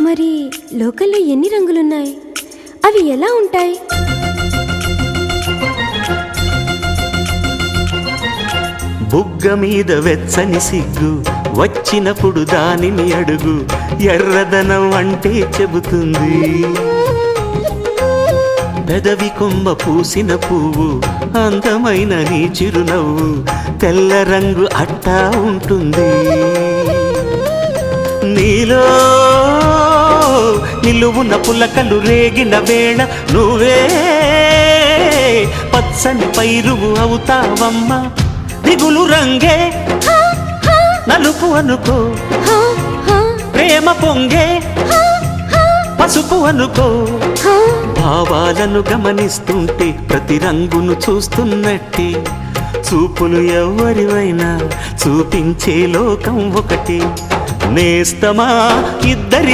మరి లోకంలో ఎన్ని రంగులున్నాయి? అవి ఎలా ఉంటాయి? బుగ్గ మీద వెచ్చని సిగ్గు వచ్చినప్పుడు దానిని అడుగు, ఎర్రదనం అంటే చెబుతుంది. పెదవి కొమ్మ పూసిన పువ్వు అందమైన నీ చిరునవ్వు, తెల్ల రంగు అట్టా ఉంటుంది. నీలో నిలువున పులకలు రేగిన వేళ నువ్వే పచ్చని పైరువు అవుతావమ్మా. దిగులు రంగే నలుపు అనుకో, ప్రేమ పొంగే పసుపు అనుకో. భావాలను గమనిస్తుంటే ప్రతి రంగును చూస్తున్నట్టే, చూపులు ఎవరివైనా చూపించే లోకం ఒకటి. నేస్తమా ఇద్దరి